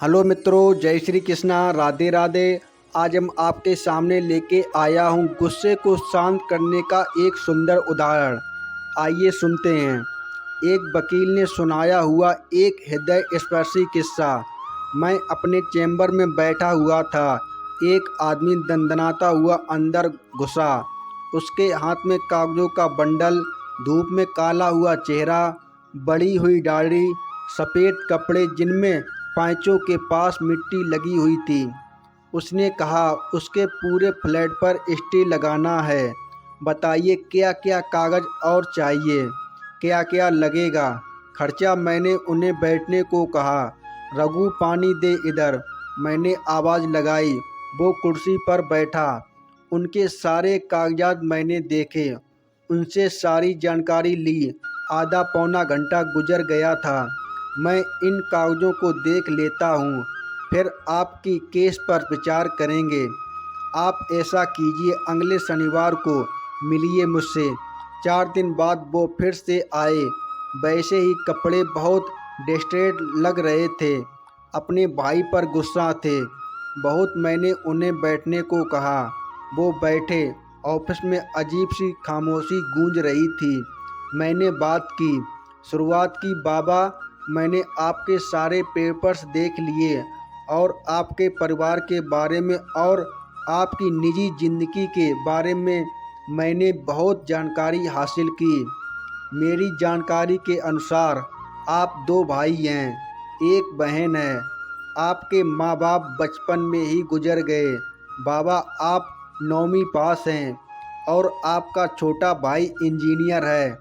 Hello मित्रों, जय श्री कृष्णा, राधे राधे। आज हम आपके सामने लेके आया हूँ गुस्से को शांत करने का एक सुंदर उदाहरण। आइए सुनते हैं। एक वकील ने सुनाया हुआ एक हृदय स्पर्शी किस्सा। मैं अपने चैम्बर में बैठा हुआ था। एक आदमी दंदनाता हुआ अंदर घुसा। उसके हाथ में कागजों का बंडल, धूप में काला हुआ चेहरा, बड़ी हुई दाढ़ी, सफ़ेद कपड़े जिनमें पैंचों के पास मिट्टी लगी हुई थी। उसने कहा, उसके पूरे फ्लैट पर स्टे लगाना है। बताइए क्या क्या कागज़ और चाहिए, क्या क्या लगेगा, खर्चा। मैंने उन्हें बैठने को कहा। रघु, पानी दे इधर, मैंने आवाज़ लगाई। वो कुर्सी पर बैठा। उनके सारे कागजात मैंने देखे, उनसे सारी जानकारी ली। आधा पौना घंटा गुजर गया था। मैं इन कागज़ों को देख लेता हूँ, फिर आपकी केस पर विचार करेंगे। आप ऐसा कीजिए, अगले शनिवार को मिलिए मुझसे। 4 दिन बाद वो फिर से आए। वैसे ही कपड़े, बहुत डिस्ट्रेस लग रहे थे, अपने भाई पर गुस्सा थे बहुत। मैंने उन्हें बैठने को कहा। वो बैठे। ऑफिस में अजीब सी खामोशी गूंज रही थी। मैंने बात की, शुरुआत की। बाबा, मैंने आपके सारे पेपर्स देख लिए और आपके परिवार के बारे में और आपकी निजी ज़िंदगी के बारे में मैंने बहुत जानकारी हासिल की। मेरी जानकारी के अनुसार आप 2 भाई हैं, एक बहन है। आपके माँ बाप बचपन में ही गुजर गए। बाबा, आप 9वीं पास हैं और आपका छोटा भाई इंजीनियर है।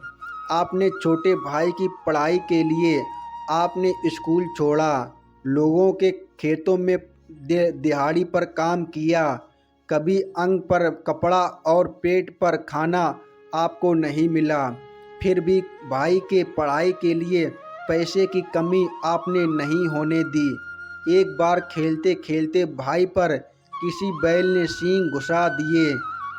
आपने छोटे भाई की पढ़ाई के लिए आपने स्कूल छोड़ा, लोगों के खेतों में दिहाड़ी पर काम किया। कभी अंग पर कपड़ा और पेट पर खाना आपको नहीं मिला। फिर भी भाई के पढ़ाई के लिए पैसे की कमी आपने नहीं होने दी। एक बार खेलते खेलते भाई पर किसी बैल ने सींग घुसा दिए,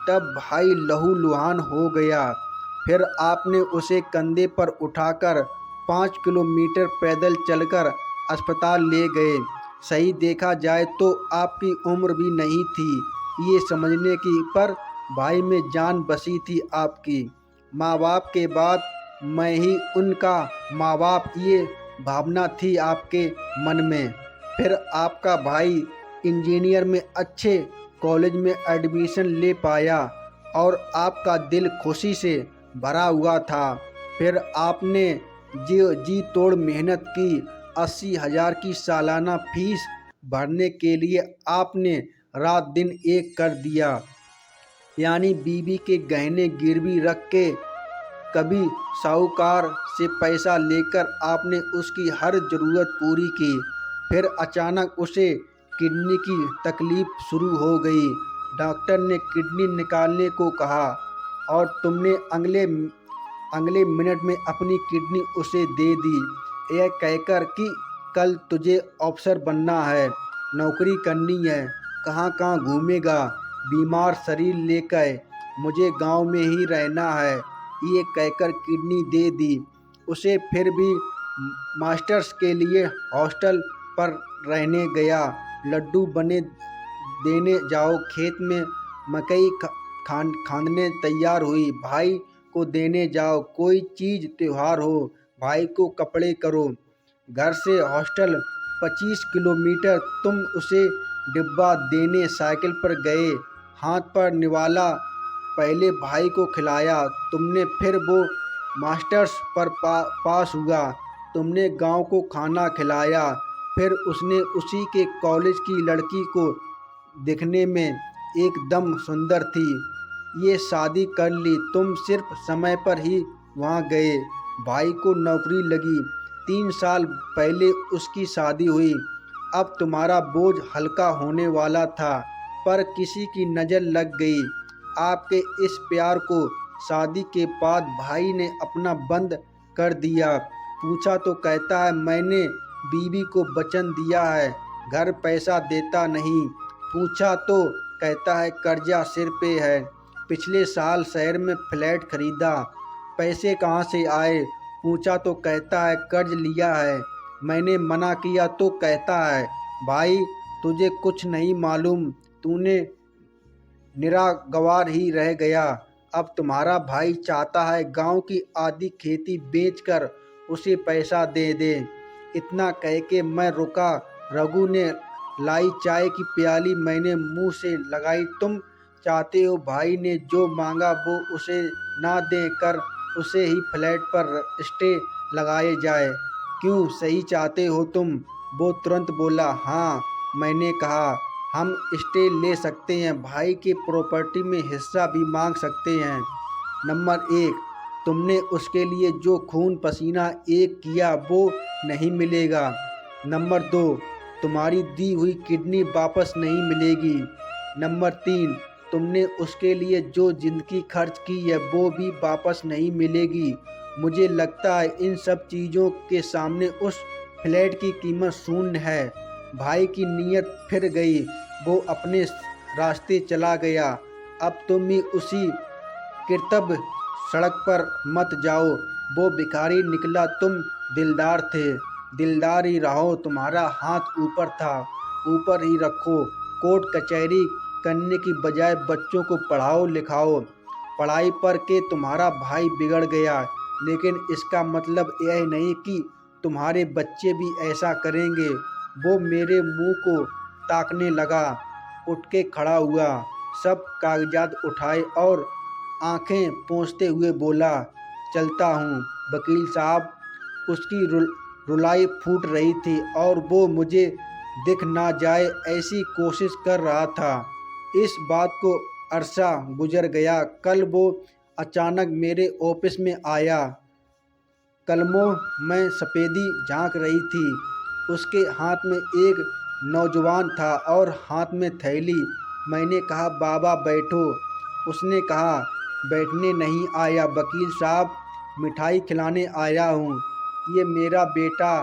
तब भाई लहूलुहान हो गया। फिर आपने उसे कंधे पर उठाकर 5 किलोमीटर पैदल चलकर अस्पताल ले गए। सही देखा जाए तो आपकी उम्र भी नहीं थी ये समझने की, पर भाई में जान बसी थी आपकी। माँ बाप के बाद मैं ही उनका माँ बाप, ये भावना थी आपके मन में। फिर आपका भाई इंजीनियर में अच्छे कॉलेज में एडमिशन ले पाया और आपका दिल खुशी से भरा हुआ था। फिर आपने जी तोड़ मेहनत की। 80,000 की सालाना फीस भरने के लिए आपने रात दिन एक कर दिया। यानी बीवी के गहने गिरवी रख के, कभी साहूकार से पैसा लेकर आपने उसकी हर ज़रूरत पूरी की। फिर अचानक उसे किडनी की तकलीफ़ शुरू हो गई। डॉक्टर ने किडनी निकालने को कहा और तुमने अगले अगले मिनट में अपनी किडनी उसे दे दी, यह कहकर कि कल तुझे अफसर बनना है, नौकरी करनी है, कहाँ कहाँ घूमेगा, बीमार शरीर लेकर मुझे गांव में ही रहना है, ये कहकर किडनी दे दी उसे। फिर भी मास्टर्स के लिए हॉस्टल पर रहने गया। लड्डू बने देने जाओ, खेत में मकई खांदने तैयार हुई, भाई को देने जाओ। कोई चीज़ त्योहार हो, भाई को कपड़े करो। घर से हॉस्टल 25 किलोमीटर, तुम उसे डिब्बा देने साइकिल पर गए। हाथ पर निवाला पहले भाई को खिलाया तुमने, फिर वो मास्टर्स पर पास हुआ, तुमने गांव को खाना खिलाया। फिर उसने उसी के कॉलेज की लड़की को दिखने में एकदम सुंदर थी, ये शादी कर ली। तुम सिर्फ समय पर ही वहाँ गए। भाई को नौकरी लगी, 3 साल पहले उसकी शादी हुई। अब तुम्हारा बोझ हल्का होने वाला था, पर किसी की नज़र लग गई आपके इस प्यार को। शादी के बाद भाई ने अपना बंद कर दिया। पूछा तो कहता है मैंने बीवी को वचन दिया है, घर पैसा देता नहीं। पूछा तो कहता है कर्जा सिर पे है, पिछले साल शहर में फ्लैट खरीदा, पैसे कहाँ से आए। पूछा तो कहता है कर्ज लिया है। मैंने मना किया तो कहता है भाई तुझे कुछ नहीं मालूम, तूने निरागवार ही रह गया। अब तुम्हारा भाई चाहता है गांव की आधी खेती बेचकर उसे पैसा दे दे। इतना कह के मैं रुका। रघु ने लाई चाय की प्याली, मैंने मुंह से लगाई। तुम चाहते हो भाई ने जो मांगा वो उसे ना दे कर उसे ही फ्लैट पर स्टे लगाए जाए, क्यों सही चाहते हो तुम? वो तुरंत बोला, हाँ। मैंने कहा, हम स्टे ले सकते हैं, भाई के प्रॉपर्टी में हिस्सा भी मांग सकते हैं। नंबर 1, तुमने उसके लिए जो खून पसीना एक किया वो नहीं मिलेगा। नंबर 2, तुम्हारी दी हुई किडनी वापस नहीं मिलेगी। नंबर 3, तुमने उसके लिए जो ज़िंदगी खर्च की है वो भी वापस नहीं मिलेगी। मुझे लगता है इन सब चीज़ों के सामने उस फ्लैट की कीमत शून्य है। भाई की नीयत फिर गई, वो अपने रास्ते चला गया। अब तुम भी उसी कृतव्य सड़क पर मत जाओ। वो भिखारी निकला, तुम दिलदार थे, दिलदार ही रहो। तुम्हारा हाथ ऊपर था, ऊपर ही रखो। कोर्ट कचहरी करने की बजाय बच्चों को पढ़ाओ लिखाओ। पढ़ाई पर के तुम्हारा भाई बिगड़ गया, लेकिन इसका मतलब यह नहीं कि तुम्हारे बच्चे भी ऐसा करेंगे। वो मेरे मुंह को ताकने लगा, उठ के खड़ा हुआ, सब कागजात उठाए और आंखें पोंछते हुए बोला, चलता हूँ वकील साहब। उसकी रुलाई फूट रही थी और वो मुझे दिख ना जाए ऐसी कोशिश कर रहा था। इस बात को अरसा गुजर गया। कल वो अचानक मेरे ऑफिस में आया। कलमों में सफ़ेदी झांक रही थी। उसके हाथ में एक नौजवान था और हाथ में थैली। मैंने कहा, बाबा बैठो। उसने कहा, बैठने नहीं आया वकील साहब, मिठाई खिलाने आया हूँ। ये मेरा बेटा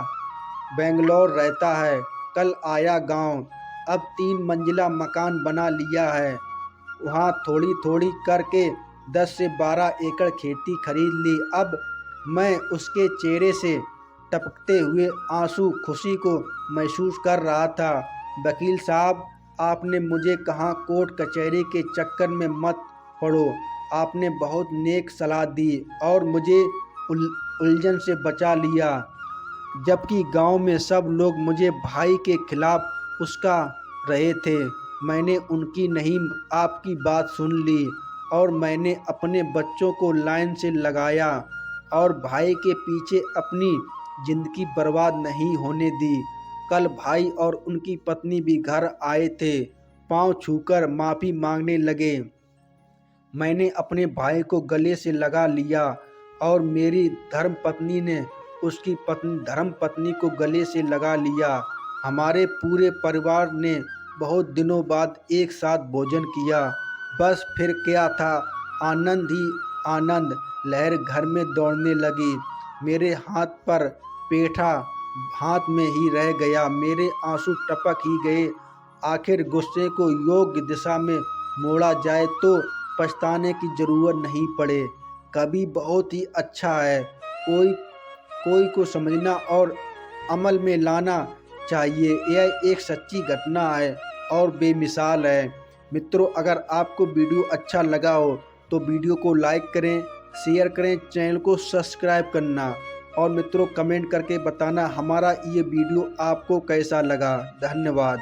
बेंगलोर रहता है, कल आया गांव। अब 3 मंजिला मकान बना लिया है। वहाँ थोड़ी थोड़ी करके 10 से 12 एकड़ खेती खरीद ली। अब मैं उसके चेहरे से टपकते हुए आंसू खुशी को महसूस कर रहा था। वकील साहब, आपने मुझे कहा कोर्ट कचहरी के चक्कर में मत पड़ो। आपने बहुत नेक सलाह दी और मुझे उलझन से बचा लिया। जबकि गांव में सब लोग मुझे भाई के खिलाफ उस्का रहे थे, मैंने उनकी नहीं आपकी बात सुन ली और मैंने अपने बच्चों को लाइन से लगाया और भाई के पीछे अपनी ज़िंदगी बर्बाद नहीं होने दी। कल भाई और उनकी पत्नी भी घर आए थे, पांव छूकर माफ़ी मांगने लगे। मैंने अपने भाई को गले से लगा लिया और मेरी धर्मपत्नी ने उसकी धर्म पत्नी को गले से लगा लिया। हमारे पूरे परिवार ने बहुत दिनों बाद एक साथ भोजन किया। बस फिर क्या था, आनंद ही आनंद, लहर घर में दौड़ने लगी। मेरे हाथ पर पेठा हाथ में ही रह गया, मेरे आंसू टपक ही गए। आखिर गुस्से को योग्य दिशा में मोड़ा जाए तो पछताने की ज़रूरत नहीं पड़े। कभी बहुत ही अच्छा है कोई कोई को समझना और अमल में लाना चाहिए। यह एक सच्ची घटना है और बेमिसाल है। मित्रों, अगर आपको वीडियो अच्छा लगा हो तो वीडियो को लाइक करें, शेयर करें, चैनल को सब्सक्राइब करना और मित्रों कमेंट करके बताना हमारा ये वीडियो आपको कैसा लगा। धन्यवाद।